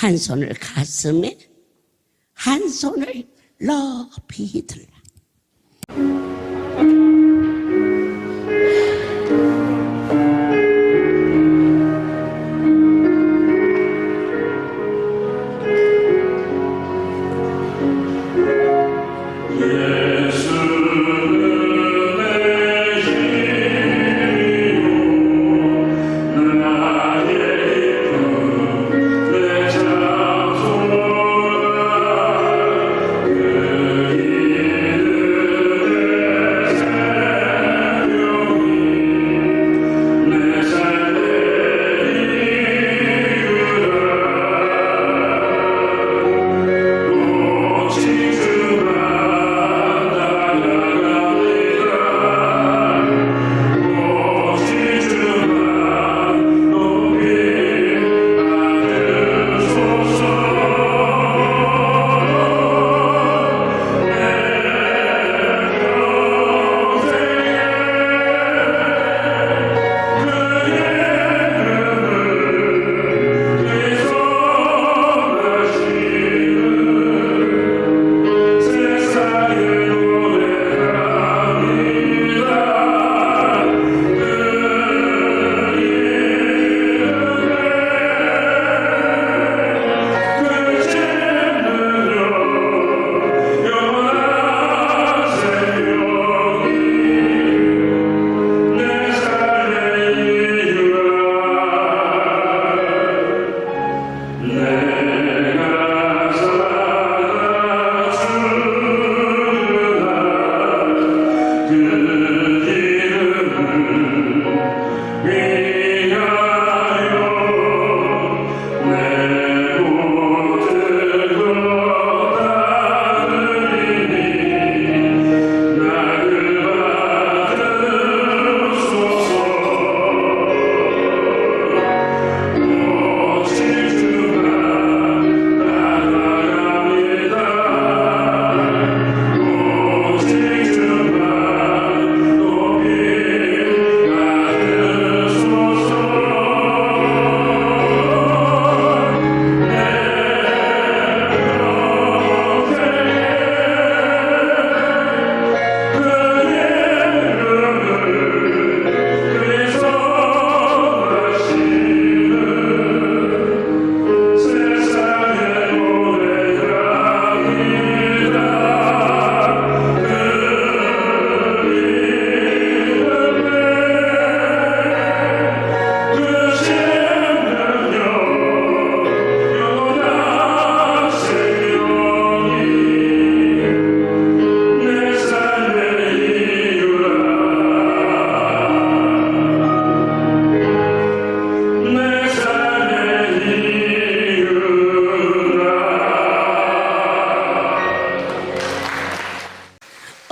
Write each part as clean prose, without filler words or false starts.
한 손을 가슴에, 한 손을 높이 들라.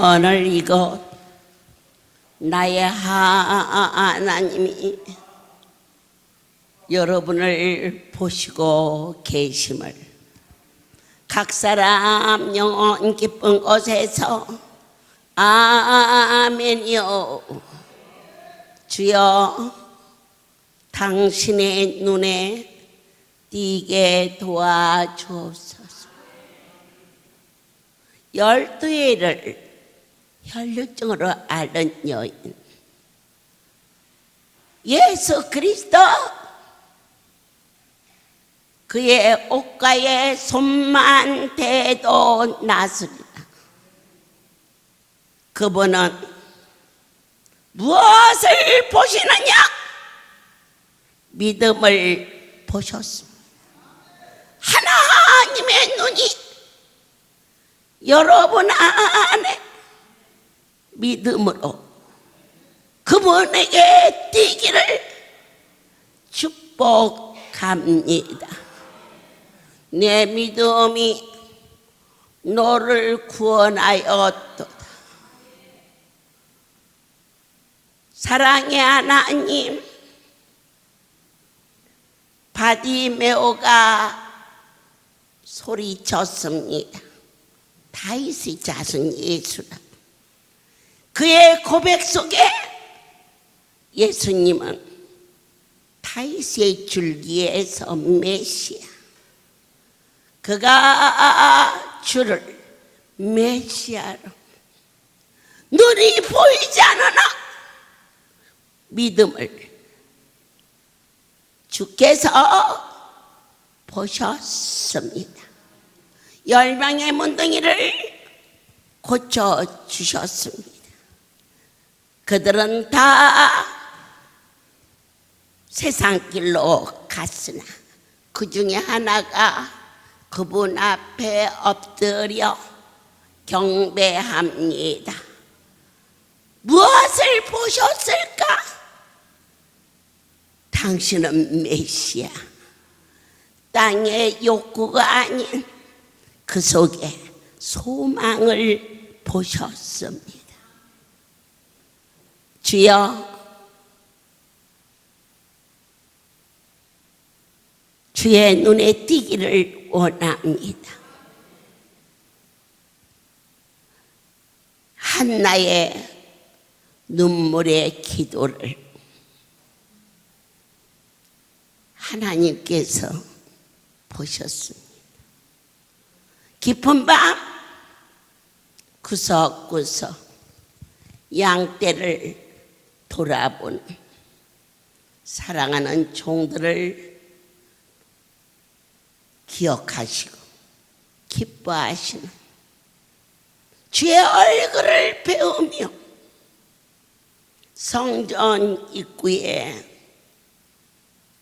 오늘 이곳 나의 하나님이 여러분을 보시고 계심을 각 사람 영혼 기쁜 곳에서 아멘이요. 주여 당신의 눈에 띄게 도와주옵소서. 12회를 혈류증으로 앓은 여인 예수 그리스도 그의 옷가에 손만 대도 나으리라. 그분은 무엇을 보시느냐? 믿음을 보셨습니다. 하나님의 눈이 여러분 안에 믿음으로 그분에게 띄기를 축복합니다. 내 믿음이 너를 구원하였도다. 사랑의 하나님, 바디메오가 소리쳤습니다. 다윗의 자손 예수라. 그의 고백 속에 예수님은 다윗의 줄기에서 메시아, 그가 주를 메시아로 눈이 보이지 않으나 믿음을 주께서 보셨습니다. 열방의 문둥이를 고쳐주셨습니다. 그들은 다 세상 길로 갔으나 그 중에 하나가 그분 앞에 엎드려 경배합니다. 무엇을 보셨을까? 당신은 메시아, 땅의 욕구가 아닌 그 속에 소망을 보셨습니다. 주여, 주의 눈에 띄기를 원합니다. 한나의 눈물의 기도를 하나님께서 보셨습니다. 깊은 밤 구석구석 양떼를 돌아보는 사랑하는 종들을 기억하시고 기뻐하시는 주의 얼굴을 배우며 성전 입구에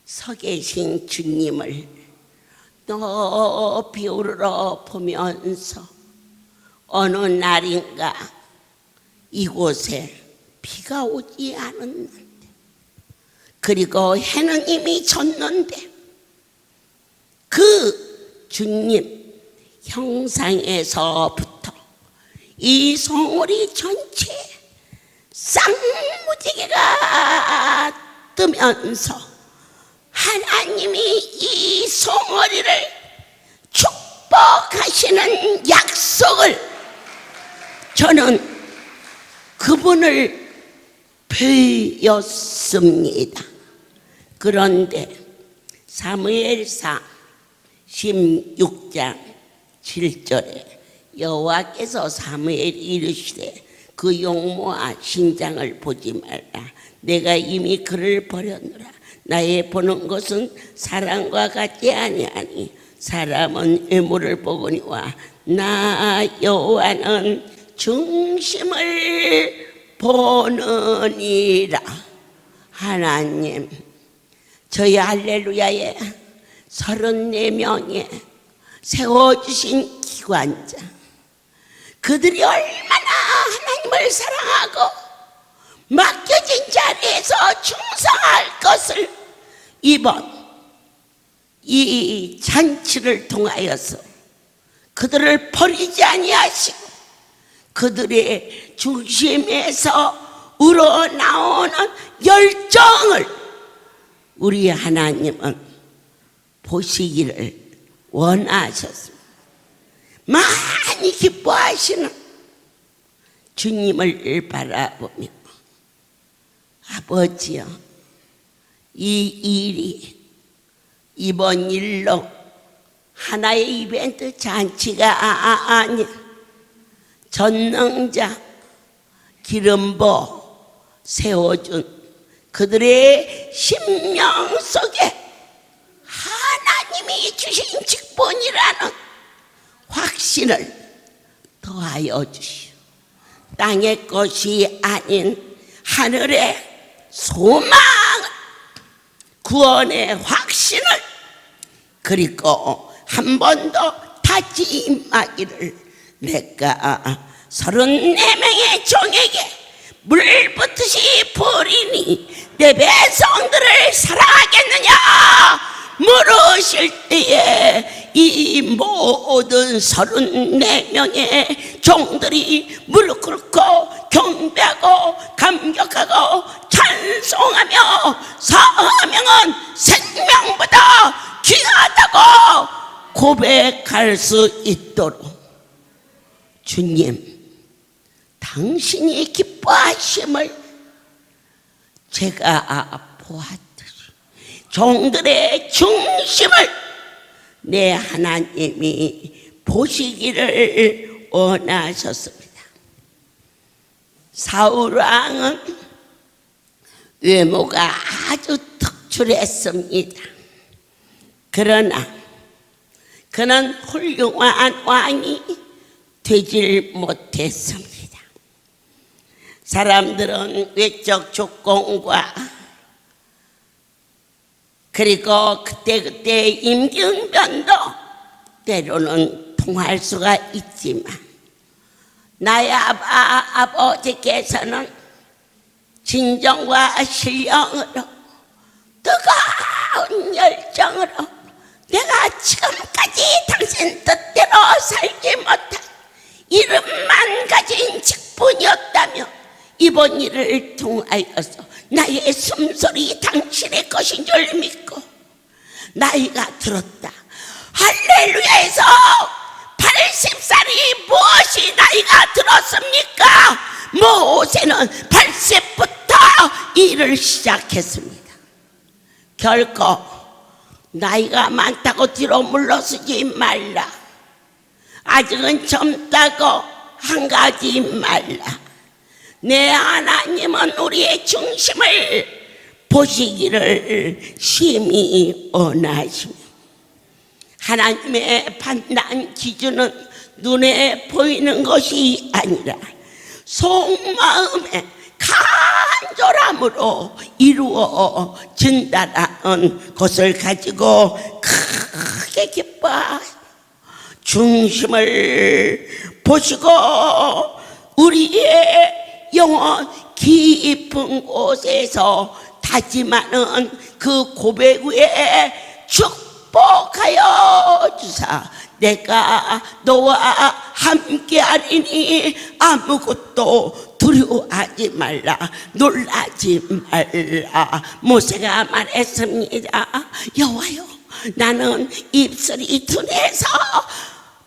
서 계신 주님을 높이 우러러 보면서 어느 날인가 이곳에 비가 오지 않았는데, 그리고 해는 이미 졌는데 그 주님 형상에서부터 이 송오리 전체에 쌍무지개가 뜨면서 하나님이 이 송오리를 축복하시는 약속을 저는 그분을 배웠습니다. 그런데 사무엘상 16장 7절에 여호와께서 사무엘이 이르시되 그 용모와 신장을 보지 말라. 내가 이미 그를 버렸노라. 나의 보는 것은 사람과 같지 아니하니 사람은 외모를 보거니와 나 여호와는 중심을 보느니라. 하나님, 저희 할렐루야에 34명의 세워주신 기관장, 그들이 얼마나 하나님을 사랑하고 맡겨진 자리에서 충성할 것을 이번 이 잔치를 통하여서 그들을 버리지 아니하시고 그들의 중심에서 우러나오는 열정을 우리 하나님은 보시기를 원하셨습니다. 많이 기뻐하시는 주님을 바라보며 아버지여, 이 일이 이번 일로 하나의 이벤트 잔치가 아닌 전능자 기름부 세워준 그들의 심령 속에 하나님이 주신 직분이라는 확신을 더하여 주시오. 땅의 것이 아닌 하늘의 소망, 구원의 확신을, 그리고 한 번도 다치 임하기를 내가 34명의 종에게 물 붓듯이 부리니 내 백성들을 사랑하겠느냐 물으실 때에 이 모든 34명의 종들이 무릎 꿇고 경배하고 감격하고 찬송하며 사명은 생명보다 귀하다고 고백할 수 있도록 주님, 당신이 기뻐하심을 제가 보았듯이 종들의 중심을 내 하나님이 보시기를 원하셨습니다. 사울왕은 외모가 아주 특출했습니다. 그러나 그는 훌륭한 왕이 되질 못했습니다. 사람들은 외적 조건과 그리고 그때그때 임경변도 때로는 통할 수가 있지만 나의 아버지께서는 진정과 신령으로 뜨거운 열정으로 내가 지금까지 당신 뜻대로 살지 못한 이름만 가진 직분이었다며 이번 일을 통하여서 나의 숨소리 당신의 것인 줄 믿고 나이가 들었다. 할렐루야에서 80살이 무엇이 나이가 들었습니까? 모세는 80부터 일을 시작했습니다. 결코 나이가 많다고 뒤로 물러서지 말라. 아직은 젊다고 한 가지 말라. 내 하나님은 우리의 중심을 보시기를 심히 원하십니다. 하나님의 판단 기준은 눈에 보이는 것이 아니라 속마음의 간절함으로 이루어진다는 것을 가지고 크게 기뻐하여 중심을 보시고 우리의 영혼 깊은 곳에서 다짐하는 그 고백 위에 축복하여 주사 내가 너와 함께하리니 아무것도 두려워하지 말라, 놀라지 말라. 모세가 말했습니다. 여호와여, 나는 입술이 둔해서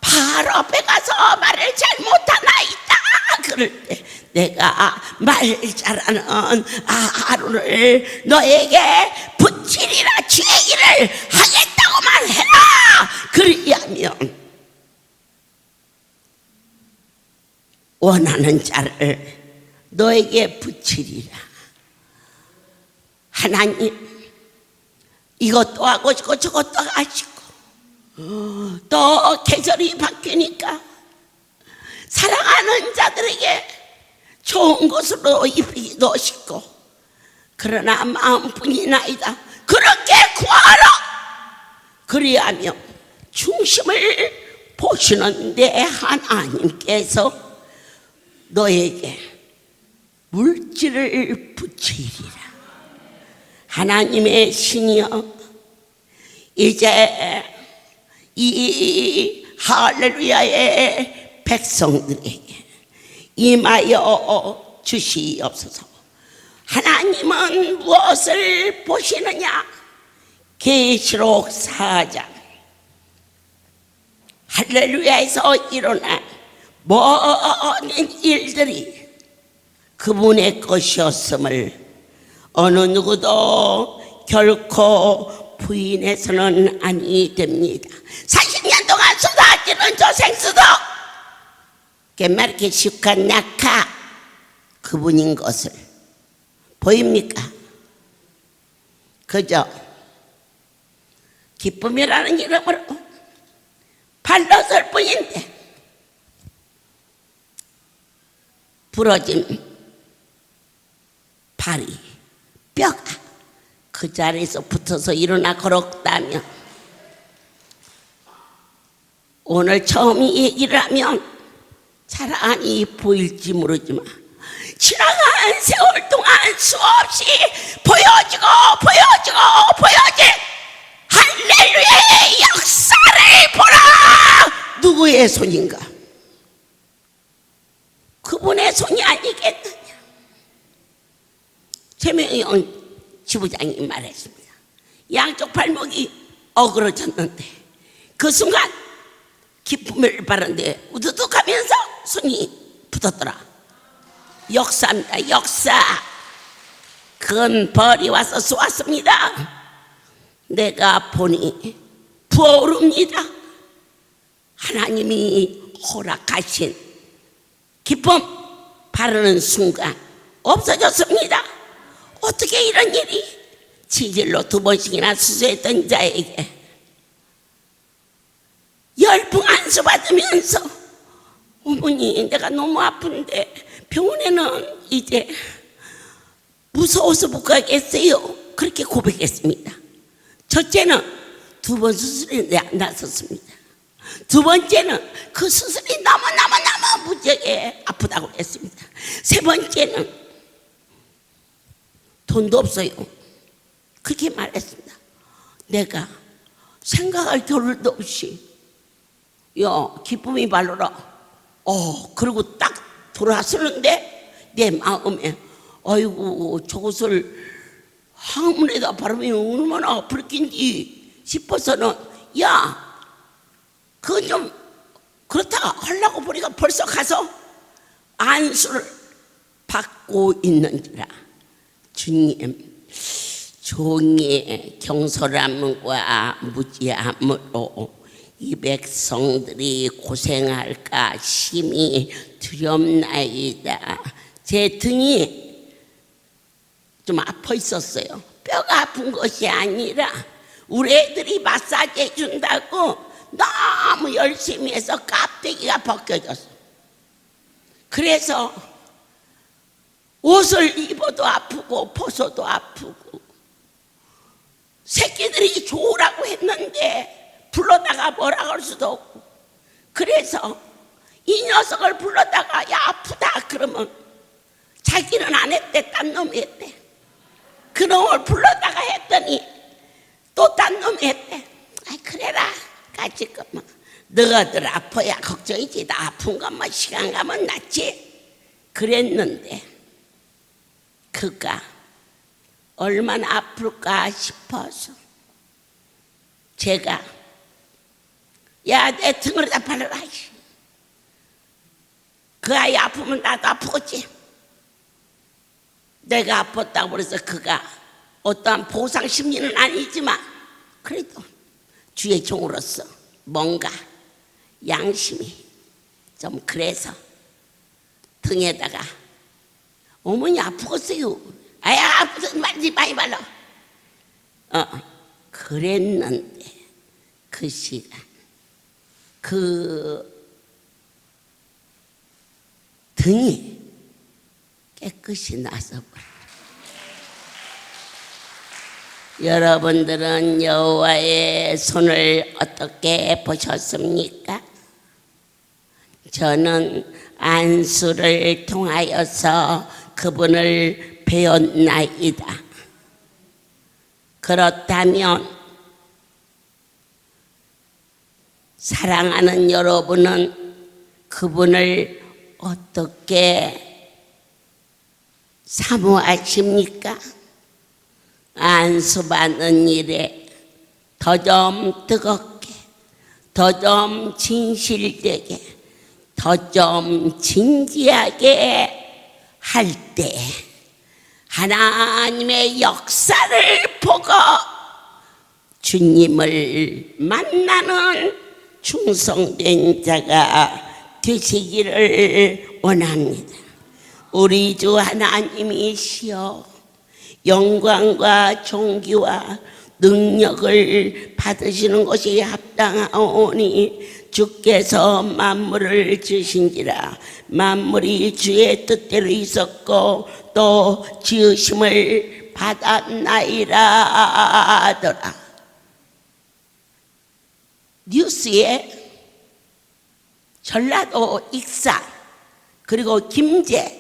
바로 앞에 가서 말을 잘못하나이다. 그럴 때 내가 말 잘하는 아론을 너에게 붙이리라, 주의기를 하겠다고만 해라. 그리하면 원하는 자를 너에게 붙이리라. 하나님, 이것도 하고 싶고 저것도 하시고 또 계절이 바뀌니까 사랑하는 자들에게 좋은 것으로 입히기도 싶고, 그러나 마음뿐이 나이다. 그렇게 구하라. 그리하면 중심을 보시는 내 하나님께서 너에게 물질을 붙이리라. 하나님의 신이여, 이제 이 할렐루야의 백성들에게 임하여 주시옵소서. 하나님은 무엇을 보시느냐? 계시록 4장 할렐루야에서 일어난 모든 일들이 그분의 것이었음을 어느 누구도 결코 부인해서는 아니 됩니다. 40년 동안 쏟아지는 저 생수도 겟마르케시칸 나카 그분인 것을 보입니까? 그저 기쁨이라는 이름으로 발랐을 뿐인데 부러진 발이 뼈가 그 자리에서 붙어서 일어나 걸었다면, 오늘 처음 이 얘기를 하면 잘 안 보일지 모르지만 지나간 세월 동안 수없이 보여지고 보여진 할렐루야의 역사를 보라. 누구의 손인가? 그분의 손이 아니겠느냐. 최명영 지부장이 말했습니다. 양쪽 발목이 어그러졌는데 그 순간 기쁨을 바랐는데 우두둑하면서 손이 붙었더라. 역사입니다. 역사. 그건 벌이 와서 쏘았습니다. 내가 보니 부어오릅니다. 하나님이 허락하신 기쁨 바르는 순간 없어졌습니다. 어떻게 이런 일이? 치질로 2번씩이나 수술했던 자에게 열풍 안수 받으면서 어머니 내가 너무 아픈데 병원에는 이제 무서워서 못 가겠어요. 그렇게 고백했습니다. 첫째는 2번 수술이 나섰습니다. 2번째는 그 수술이 너무너무 무지하게 아프다고 했습니다. 3번째는 돈도 없어요. 그렇게 말했습니다. 내가 생각할 겨를도 없이 야 기쁨이 발로라. 그리고 딱 돌아서는데 내 마음에 아이고 저것을 항문에다 바르면 얼마나 아플 낀지 싶어서는 야 그건 좀 그렇다가 하려고 보니까 벌써 가서 안수를 받고 있는지라. 주님 종의 경솔함과 무지함으로 이 백성들이 고생할까 심히 두렵나이다. 제 등이 좀 아파 있었어요. 뼈가 아픈 것이 아니라 우리 애들이 마사지 해준다고 너무 열심히 해서 껍데기가 벗겨졌어. 그래서 옷을 입어도 아프고 벗어도 아프고 새끼들이 좋으라고 했는데 불러다가 뭐라 할 수도 없고 그래서 이 녀석을 불러다가 야 아프다 그러면 자기는 안 했대. 딴 놈이 했대. 그 놈을 불러다가 했더니 또 딴 놈이 했대. 아이 그래라 까짓것만 너희들 아파야 걱정이지 나 아픈 것만 시간 가면 낫지 그랬는데 그가 얼마나 아플까 싶어서 제가 야 내 등을 다 발라라. 그 아이 아프면 나도 아프겠지. 내가 아팠다고 그래서 그가 어떠한 보상 심리는 아니지만 그래도 주의 종으로서 뭔가 양심이 좀 그래서 등에다가 어머니 아프겠어요. 아야 아프지 말지 많이 발라. 그랬는데 그 시간 그 등이 깨끗이 나서버려. 여러분들은 여호와의 손을 어떻게 보셨습니까? 저는 안수를 통하여서 그분을 배웠나이다. 그렇다면 사랑하는 여러분은 그분을 어떻게 사모하십니까? 안수받는 일에 더 좀 뜨겁게, 더 좀 진실되게, 더 좀 진지하게 할 때 하나님의 역사를 보고 주님을 만나는 충성된 자가 되시기를 원합니다. 우리 주 하나님이시여 영광과 존귀와 능력을 받으시는 것이 합당하오니 주께서 만물을 지으신지라. 만물이 주의 뜻대로 있었고 또 지으심을 받았나이라 하더라. 뉴스에 전라도 익산 그리고 김제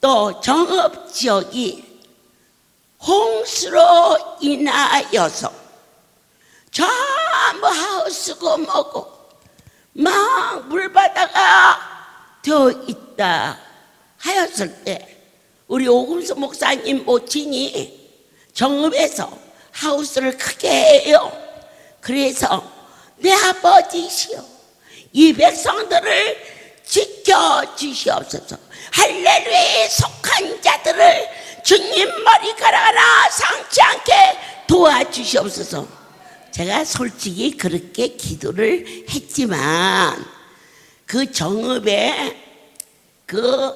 또 정읍 지역이 홍수로 인하여서 전부 하우스고 뭐고 막 물바다가 되어 있다 하였을 때 우리 오금수 목사님 모친이 정읍에서 하우스를 크게 해요. 그래서 내 아버지시여 이 백성들을 지켜주시옵소서. 할렐루야에 속한 자들을 주님 머리카락 하나 상치 않게 도와주시옵소서. 제가 솔직히 그렇게 기도를 했지만 그 정읍에 그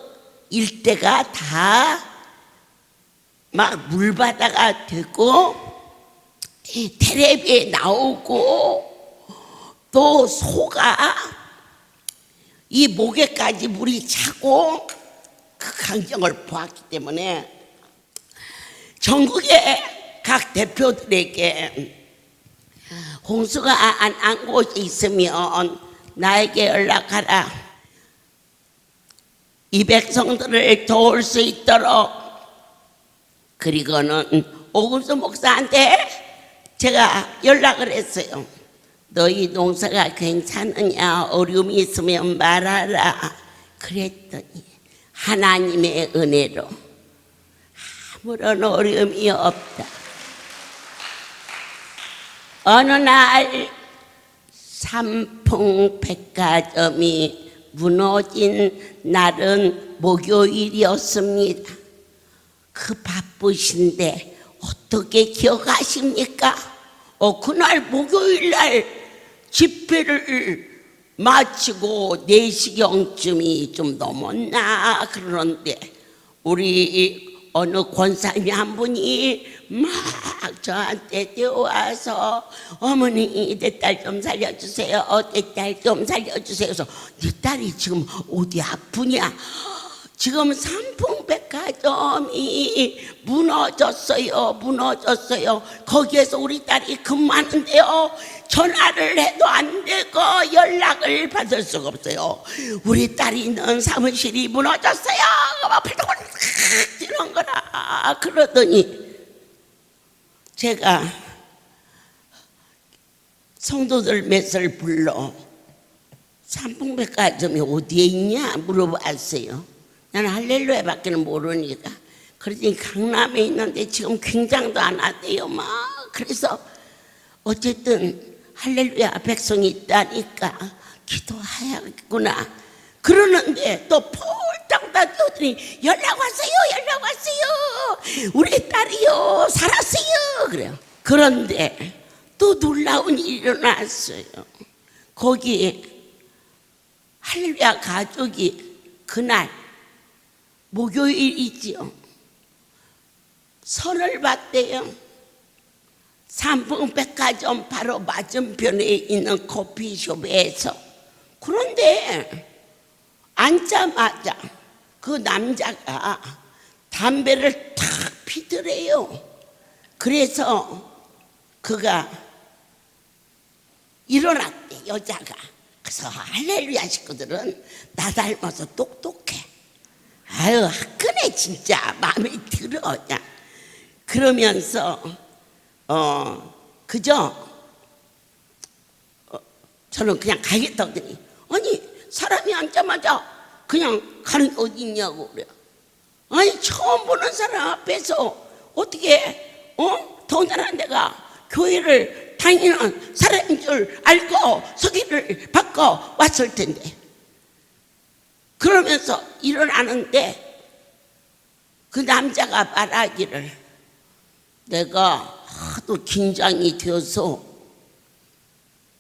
일대가 다 막 물바다가 되고 텔레비에 나오고 또 소가 이 목에까지 물이 차고 그 광경을 보았기 때문에 전국의 각 대표들에게 홍수가 안 곳에 있으면 나에게 연락하라. 이 백성들을 도울 수 있도록. 그리고는 오금수 목사한테 제가 연락을 했어요. 너희 농사가 괜찮으냐, 어려움이 있으면 말하라. 그랬더니 하나님의 은혜로 아무런 어려움이 없다. 어느 날 삼풍백화점이 무너진 날은 목요일이었습니다. 그 바쁘신데 어떻게 기억하십니까? 그날 목요일날 집회를 마치고 4시경쯤이 좀 넘었나 그러는데 우리 어느 권사님이 한 분이 막 저한테 뛰어와서 어머니 내 딸 좀 살려주세요. 내 딸 좀 살려주세요. 그래서 네 딸이 지금 어디 아프냐? 지금 삼풍백화점이 무너졌어요. 거기에서 우리 딸이 근무하는데요. 전화를 해도 안 되고 연락을 받을 수가 없어요. 우리 딸이 있는 사무실이 무너졌어요. 막 팔떡팔떡 뛰는 거라. 그러더니 제가 성도들 몇을 불러 삼풍백화점이 어디에 있냐 물어봤어요. 나는 할렐루야 밖에는 모르니까. 그러더니 강남에 있는데 지금 굉장도 안 하대요 막. 그래서 어쨌든 할렐루야 백성이 있다니까 기도해야겠구나 그러는데 또 폴딱 뛰더니 연락 왔어요. 우리 딸이요 살았어요. 그래요. 그런데 또 놀라운 일이 일어났어요. 거기 할렐루야 가족이 그날 목요일이지요. 선을 봤대요. 삼풍백화점 바로 맞은편에 있는 커피숍에서. 그런데 앉자마자 그 남자가 담배를 탁 피더래요. 그래서 그가 일어났대 여자가. 그래서 할렐루야 식구들은 나 닮아서 똑똑해. 아유 화끈해 진짜 마음에 들어. 그러면서 그저 저는 그냥 가겠다 하더니 아니 사람이 앉자마자 그냥 가는 게 어디 있냐고 그래요. 아니 처음 보는 사람 앞에서 어떻게 더군다나 내가 교회를 다니는 사람인 줄 알고 소개를 받고 왔을 텐데. 그러면서 일어나는데 그 남자가 말하기를 내가 하도 긴장이 되어서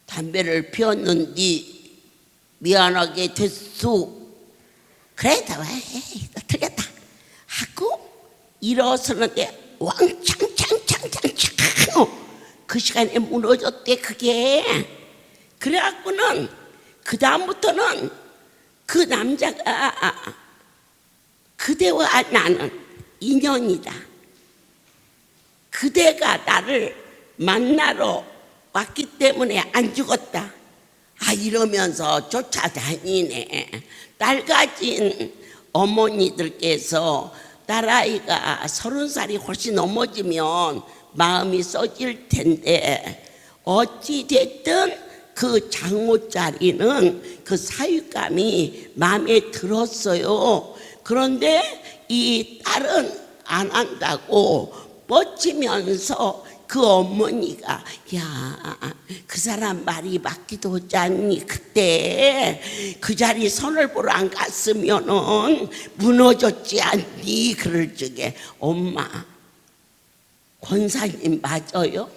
담배를 피웠는데 미안하게 됐소. 그래도 틀렸다 하고 일어서는데 왕창창창창창 그 시간에 무너졌대 그게. 그래갖고는 그 다음부터는 그 남자가 그대와 나는 인연이다. 그대가 나를 만나러 왔기 때문에 안 죽었다. 이러면서 쫓아다니네. 딸 가진 어머니들께서 딸아이가 30살이 훨씬 넘어지면 마음이 써질 텐데 어찌됐든 그 장모짜리는 그 사윗감이 마음에 들었어요. 그런데 이 딸은 안 한다고 뻗치면서 그 어머니가 야, 그 사람 말이 맞기도 하지 않니? 그때 그 자리 선을 보러 안 갔으면은 무너졌지 않니? 그럴 적에 엄마 권사님 맞아요?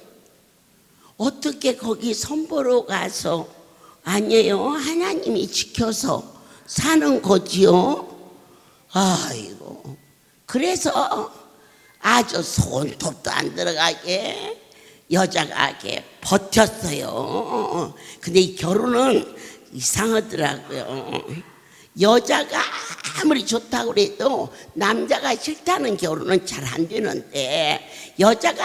어떻게 거기 선보러 가서 아니에요. 하나님이 지켜서 사는 거지요. 아이고. 그래서 아주 손톱도 안 들어가게 여자가 이렇게 버텼어요. 근데 이 결혼은 이상하더라고요. 여자가 아무리 좋다고 해도 남자가 싫다는 결혼은 잘 안 되는데, 여자가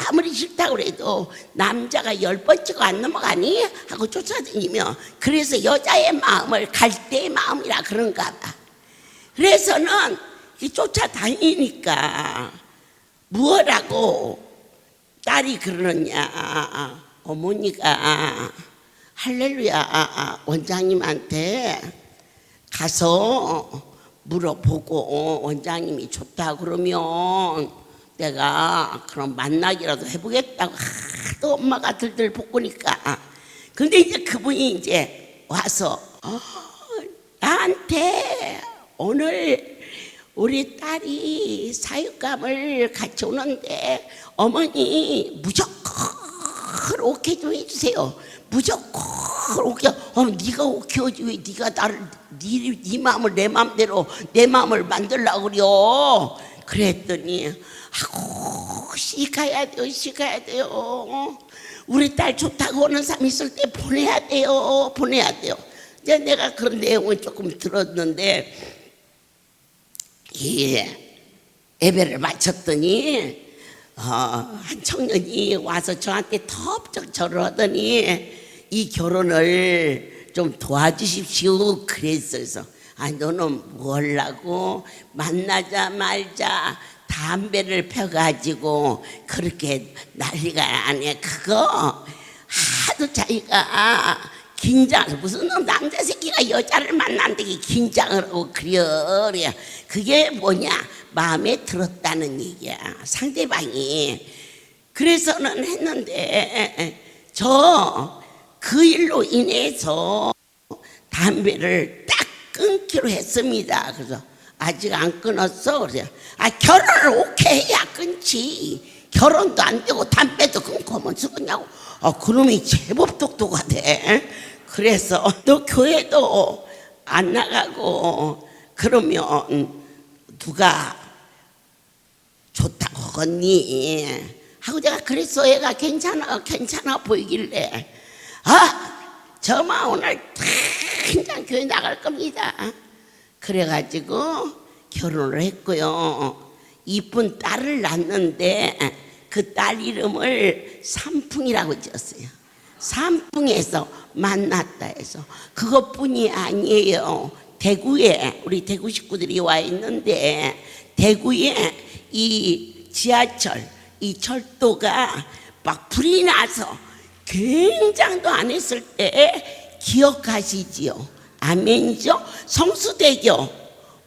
아무리 싫다고 해도 남자가 10번째가 안 넘어가니? 하고 쫓아다니며, 그래서 여자의 마음을 갈대의 마음이라 그런가 봐. 그래서는 쫓아다니니까 무엇라고 딸이 그러느냐, 어머니가 할렐루야 원장님한테 가서 물어보고 원장님이 좋다 그러면 내가 그럼 만나기라도 해보겠다고 하도 엄마가 들들 볶으니까. 근데 이제 그분이 이제 와서 나한테 오늘 우리 딸이 사육감을 같이 오는데 어머니 무조건 오케이 좀 해주세요. 무조건 오케이. 네가 오케이지 왜 네가 나를 네 마음을 내 마음대로 내 마음을 만들려고 그래요. 그랬더니 아고 시가야 돼요. 시가야 돼요. 우리 딸 좋다고 오는 사람 있을 때 보내야 돼요. 보내야 돼요. 내가 그런 내용을 조금 들었는데, 예배를 마쳤더니 한 청년이 와서 저한테 텁쩍 절을 하더니 이 결혼을 좀 도와주십시오 그랬어요. 너는 뭐 하려고 만나자 말자 담배를 펴가지고 그렇게 난리가 아니야. 그거 하도 자기가 긴장, 무슨 남자 새끼가 여자를 만난데 긴장을 하고 그래. 그게 뭐냐, 마음에 들었다는 얘기야, 상대방이. 그래서는 했는데 그 일로 인해서 담배를 딱 끊기로 했습니다. 그래서 아직 안 끊었어. 그래서 결혼을 오케이 해야 끊지. 결혼도 안 되고 담배도 끊고 하면 쓰겠냐고. 그놈이 제법 똑똑하대. 그래서 너 교회도 안 나가고 그러면 누가 좋다고 하겠니? 하고 내가 그랬어. 얘가 괜찮아 보이길래 저마 오늘 당장 교회 나갈 겁니다. 그래가지고 결혼을 했고요. 이쁜 딸을 낳는데 그 딸 이름을 삼풍이라고 지었어요. 삼풍에서 만났다 해서. 그것뿐이 아니에요. 대구에 우리 대구 식구들이 와 있는데, 대구에 이 지하철 이 철도가 막 불이 나서 굉장도 안 했을 때 기억하시지요? 아멘이죠? 성수대교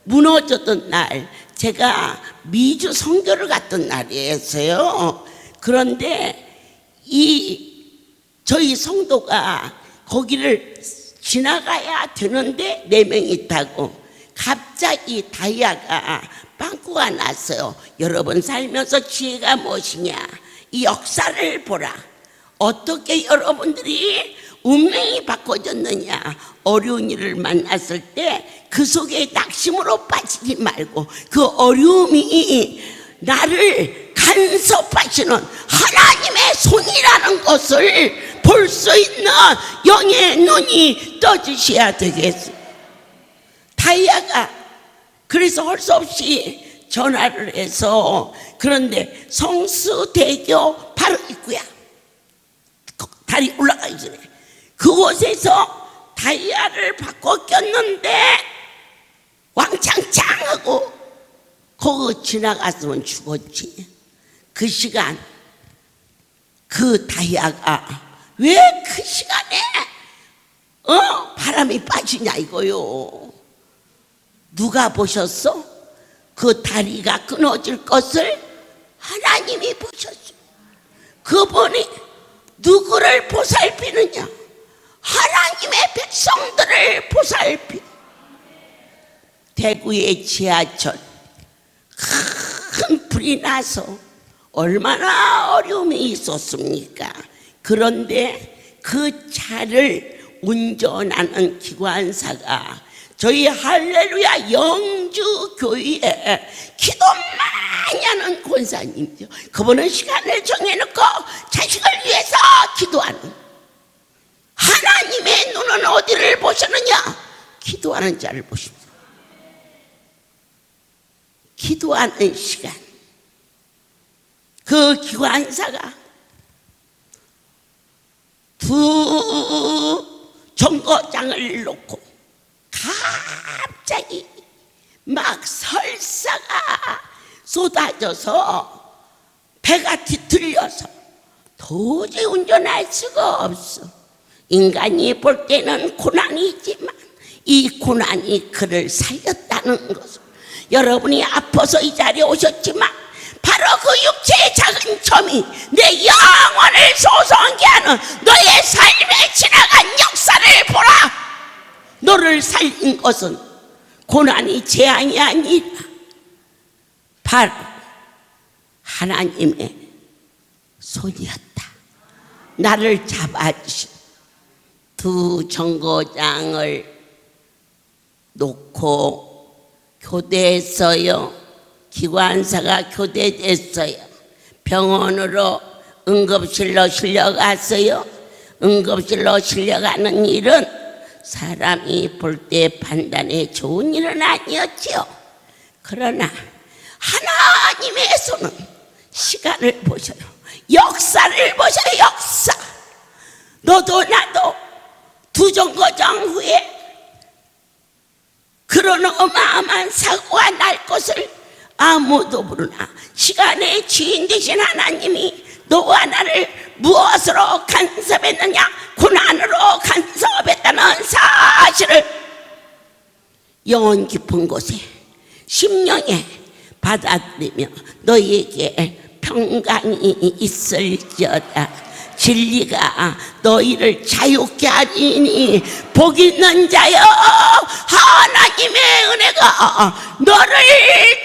무너졌던 날, 제가 미주 선교를 갔던 날이었어요. 그런데 저희 성도가 거기를 지나가야 되는데 4명이 타고 갑자기 다이아가 빵꾸가 났어요. 여러분 살면서 지혜가 무엇이냐, 이 역사를 보라. 어떻게 여러분들이 운명이 바꿔졌느냐. 어려운 일을 만났을 때 그 속에 낙심으로 빠지지 말고 그 어려움이 나를 간섭하시는 하나님의 손이라는 것을 볼 수 있는 영의 눈이 떠주셔야 되겠어요. 다이아가 그래서 할 수 없이 전화를 해서, 그런데 성수대교 바로 입구야, 다리 올라가기 전에 그곳에서 다이아를 바꿔 꼈는데 왕창창 하고 거기 지나갔으면 죽었지. 그 시간 그 다이아가 왜 그 시간에 바람이 빠지냐 이거요. 누가 보셨어? 그 다리가 끊어질 것을 하나님이 보셨어. 그분이 누구를 보살피느냐? 하나님의 백성들을 보살피. 대구의 지하철 큰 불이 나서 얼마나 어려움이 있었습니까? 그런데 그 차를 운전하는 기관사가 저희 할렐루야 영주교회에 기도 많이 하는 권사님이죠. 그분은 시간을 정해놓고 자식을 위해서 기도하는, 하나님의 눈은 어디를 보시느냐? 기도하는 자를 보십니다. 기도하는 시간. 그 기관사가 두 정거장을 놓고 갑자기 막 설사가 쏟아져서 배가 뒤틀려서 도저히 운전할 수가 없어. 인간이 볼 때는 고난이 있지만 이 고난이 그를 살렸다는 것을, 여러분이 아파서 이 자리에 오셨지만 바로 그 육체의 작은 점이 내 영혼을 소성하게 하는 너의 삶에 지나간 역사를 보라. 너를 살린 것은 고난이 재앙이 아니라 바로 하나님의 손이었다. 나를 잡아주신 두 정거장을 놓고 교대했어요. 기관사가 교대됐어요. 병원으로 응급실로 실려갔어요. 응급실로 실려가는 일은 사람이 볼 때 판단에 좋은 일은 아니었지요. 그러나 하나님의 손은 시간을 보셔요. 역사를 보셔요. 역사. 너도 나도 두 정거장 후에 그런 어마어마한 사고가 날 것을 아무도 모르나 시간의 주인 되신 하나님이 너와 나를 무엇으로 간섭했느냐? 고난으로 간섭했다는 사실을 영혼 깊은 곳에 심령에 받아들이며 너희에게 평강이 있을지어다. 진리가 너희를 자유케 하리니 복 있는 자여, 하나님의 은혜가 너를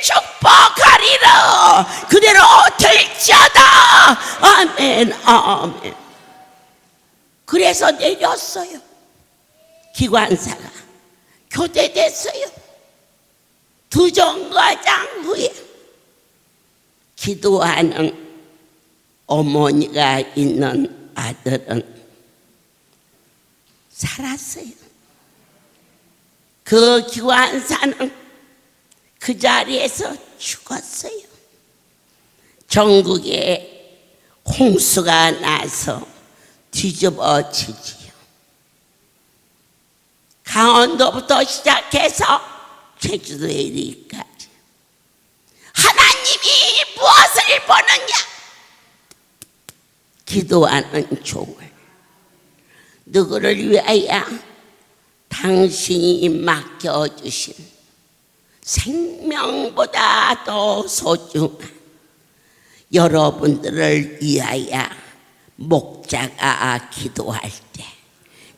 축복하리라. 그대로 될지어다. 아멘 아멘. 그래서 내렸어요. 기관사가 교대됐어요. 두 정거장 후에 기도하는 어머니가 있는 아들은 살았어요. 그 기관사는 그 자리에서 죽었어요. 전국에 홍수가 나서 뒤집어지지요. 강원도부터 시작해서 제주도에 이르기까지 하나님이 무엇을 보느냐? 기도하는 종을. 누구를 위하여? 당신이 맡겨주신 생명보다 더 소중한 여러분들을 위하여 목자가 기도할 때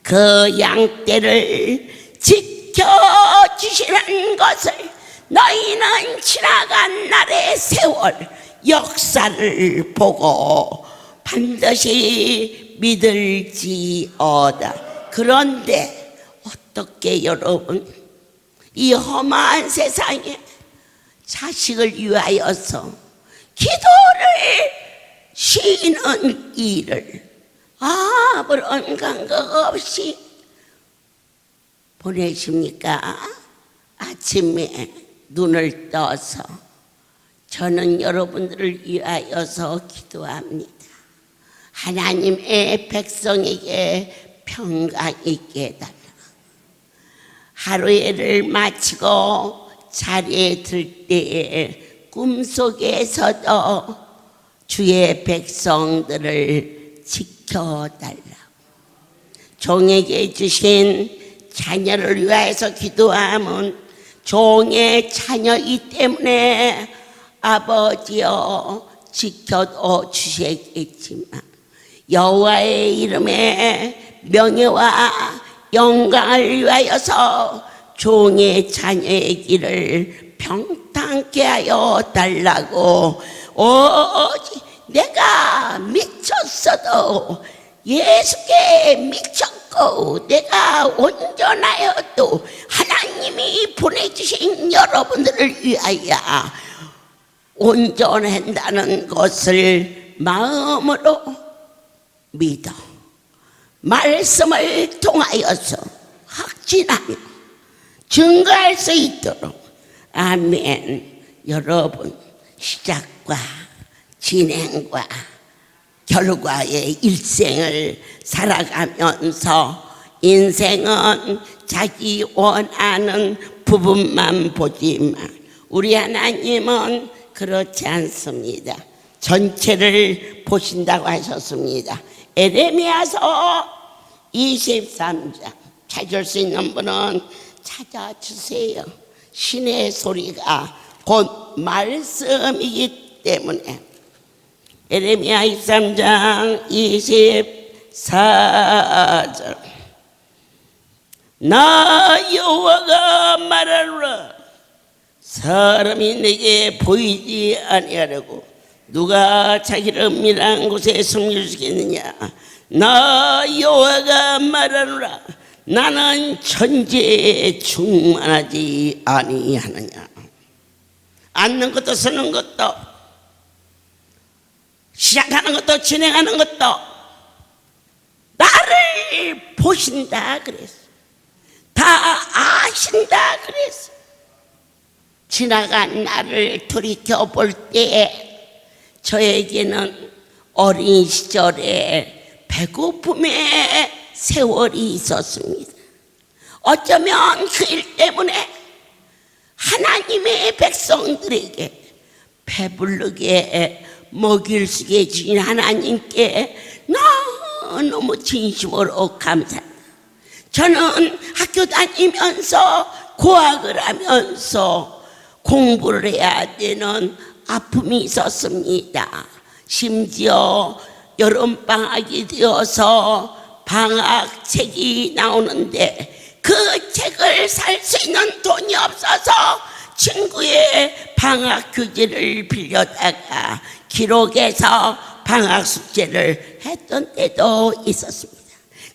그 양떼를 지켜주시는 것을 너희는 지나간 날의 세월 역사를 보고 반드시 믿을지어다. 그런데 어떻게 여러분, 이 험한 세상에 자식을 위하여서 기도를 쉬는 일을 아무런 감각 없이 보내십니까? 아침에 눈을 떠서 저는 여러분들을 위하여서 기도합니다. 하나님의 백성에게 평강 있게 해달라. 하루를 마치고 자리에 들 때에 꿈속에서도 주의 백성들을 지켜달라. 종에게 주신 자녀를 위하여서 기도하면 종의 자녀이기 때문에 아버지여 지켜도 주시겠지만 여호와의 이름에 명예와 영광을 위하여서 종의 자녀의 길을 평탄케 하여 달라고. 오직 내가 미쳤어도 예수께 미쳤고 내가 온전하여도 하나님이 보내주신 여러분들을 위하여 온전한다는 것을 마음으로 믿어 말씀을 통하여서 확진하며 증거할 수 있도록 아멘. 여러분 시작과 진행과 결과의 일생을 살아가면서 인생은 자기 원하는 부분만 보지만 우리 하나님은 그렇지 않습니다. 전체를 보신다고 하셨습니다. 에레미야서 23장 찾을 수 있는 분은 찾아주세요. 신의 소리가 곧 말씀이기 때문에 에레미야 23장 24절 나 여호와가 말하노라 사람이 내게 보이지 아니하려고 누가 자기를 은밀한 곳에 숨기겠느냐 나 여호와가 말하노라 나는 천지에 충만하지 아니하느냐. 앉는 것도 서는 것도 시작하는 것도 진행하는 것도 나를 보신다 그랬어. 다 아신다 그랬어. 지나간 나를 돌이켜볼 때에 저에게는 어린 시절에 배고픔의 세월이 있었습니다. 어쩌면 그 일 때문에 하나님의 백성들에게 배부르게 먹일 수 계신 하나님께 너무 진심으로 감사합니다. 저는 학교 다니면서 고학을 하면서 공부를 해야 되는 아픔이 있었습니다. 심지어 여름방학이 되어서 방학책이 나오는데 그 책을 살 수 있는 돈이 없어서 친구의 방학 교재를 빌려다가 기록해서 방학 숙제를 했던 때도 있었습니다.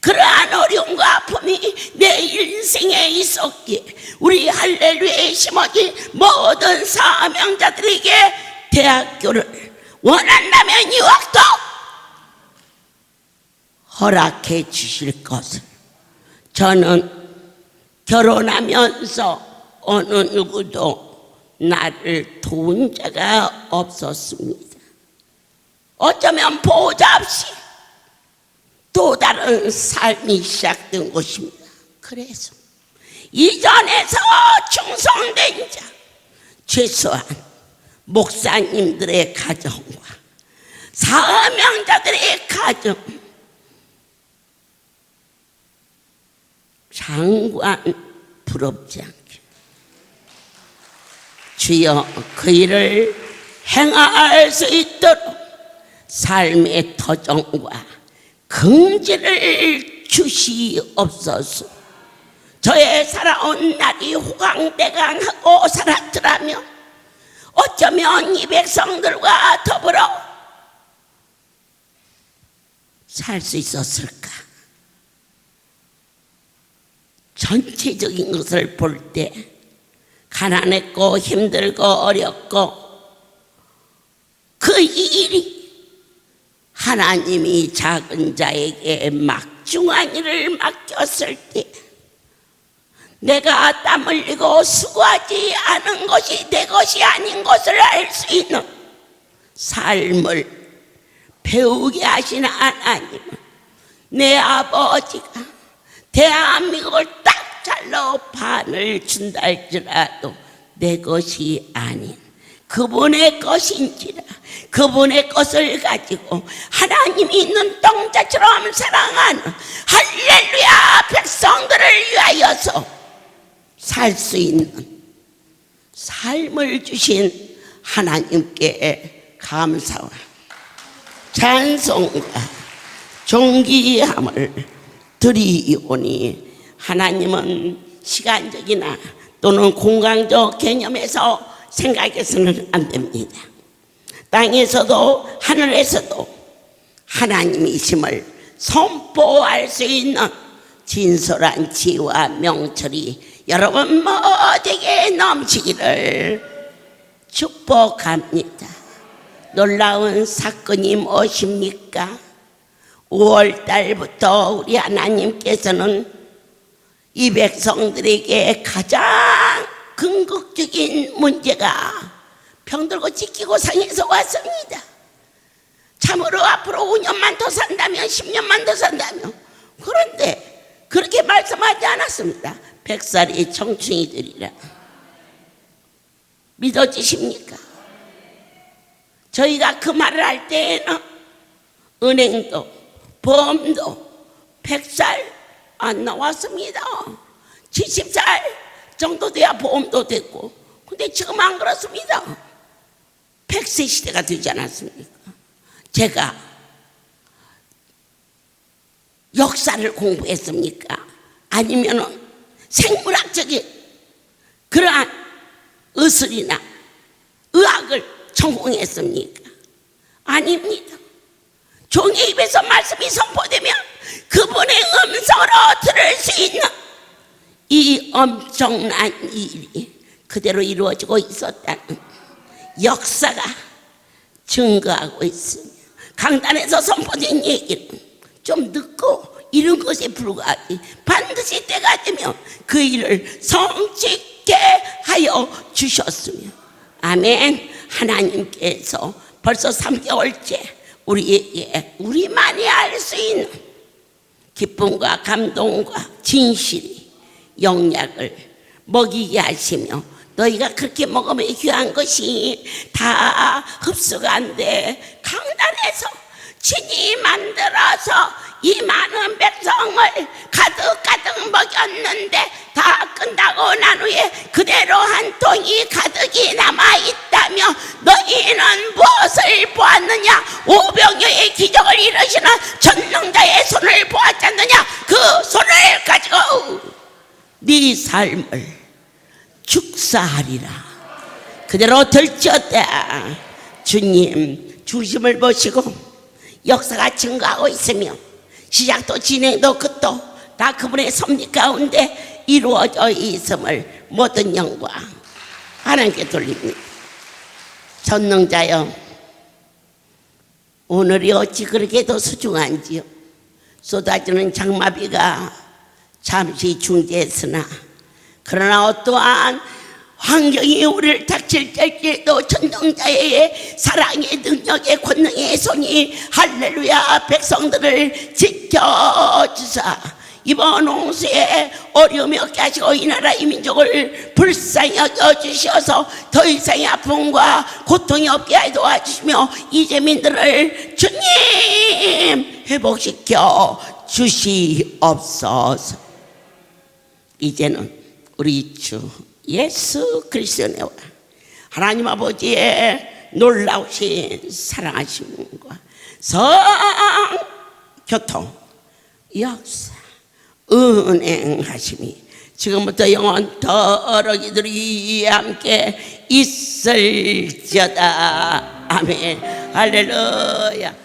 그러한 어려움과 아픔이 내 인생에 있었기에 우리 할렐루야에 심어진 모든 사명자들에게 대학교를 원한다면 유학도 허락해 주실 것을 저는 결혼하면서 어느 누구도 나를 도운 자가 없었습니다. 어쩌면 보호자 없이 또 다른 삶이 시작된 것입니다. 그래서 이전에서 충성된 자 최소한 목사님들의 가정과 사명자들의 가정 장관 부럽지 않게 주여 그 일을 행할 수 있도록 삶의 터전과 긍지를 주시옵소서. 저의 살아온 날이 호강대강하고 살았더라면 어쩌면 이 백성들과 더불어 살 수 있었을까? 전체적인 것을 볼 때 가난했고 힘들고 어렵고 그 일이 하나님이 작은 자에게 막중한 일을 맡겼을 때 내가 땀 흘리고 수고하지 않은 것이 내 것이 아닌 것을 알 수 있는 삶을 배우게 하신 하나님은 내 아버지가 대한민국을 딱 잘라 반을 준다 할지라도 내 것이 아닌 그분의 것인지라 그분의 것을 가지고 하나님이 있는 동자처럼 사랑하는 할렐루야 백성들을 위하여서 살 수 있는 삶을 주신 하나님께 감사와 찬송과 존귀함을 드리오니 하나님은 시간적이나 또는 공간적 개념에서 생각해서는 안 됩니다. 땅에서도 하늘에서도 하나님이심을 선포할 수 있는 진솔한 지와 명철이 여러분 모두에게 넘치기를 축복합니다. 놀라운 사건이 무엇입니까? 5월달부터 우리 하나님께서는 이 백성들에게 가장 궁극적인 문제가 병들고 찢기고 상해서 왔습니다. 참으로 앞으로 5년만 더 산다면 10년만 더 산다면, 그런데 그렇게 말씀하지 않았습니다. 100살이 청춘이 되리라. 믿어지십니까? 저희가 그 말을 할 때에는 은행도 보험도 100살 안 나왔습니다. 70살 정도 돼야 보험도 됐고, 근데 지금 안 그렇습니다. 100세 시대가 되지 않았습니까? 제가 역사를 공부했습니까? 아니면 생물학적인 그러한 의술이나 의학을 전공했습니까? 아닙니다. 종의 입에서 말씀이 선포되면 그분의 음성으로 들을 수 있는 이 엄청난 일이 그대로 이루어지고 있었다는 역사가 증거하고 있습니다. 강단에서 선포된 얘기는 좀 늦고 이런 것에 불과하지, 반드시 때가 되면 그 일을 성취케 하여 주셨으며, 아멘. 하나님께서 벌써 3개월째 우리에게 우리만이 알 수 있는 기쁨과 감동과 진실이 영약을 먹이게 하시며, 너희가 그렇게 먹으면 귀한 것이 다 흡수가 안 돼. 강단에서 친히 만들어서 이 많은 백성을 가득 먹였는데 다 끝나고 난 후에 그대로 한 통이 가득이 남아있다며 너희는 무엇을 보았느냐? 오병이어의 기적을 이루시는 전능자의 손을 보았지 않느냐? 그 손을 가지고 네 삶을 축사하리라. 그대로 들지어다. 주님 중심을 보시고 역사가 증거하고 있으며 시작도 진행도 끝도 다 그분의 섭리 가운데 이루어져 있음을 모든 영광 하나님께 돌립니다. 전능자여, 오늘이 어찌 그렇게도 소중한지요. 쏟아지는 장마비가 잠시 중재했으나 그러나 어떠한 환경이 우리를 닥칠 때에도 전능자의 사랑의 능력의 권능의 손이 할렐루야 백성들을 지켜주사 이번 홍수에 어려움이 없게 하시고 이 나라 이 민족을 불쌍히 여겨주셔서 더 이상의 아픔과 고통이 없게 하여 도와주시며 이재민들을 주님 회복시켜 주시옵소서. 이제는 우리 주 예수 그리스도의 하나님 아버지의 놀라우신 사랑하심과 성교통 역사 은행하심이 지금부터 영원토록 이들이 함께 있을지어다. 아멘. 할렐루야.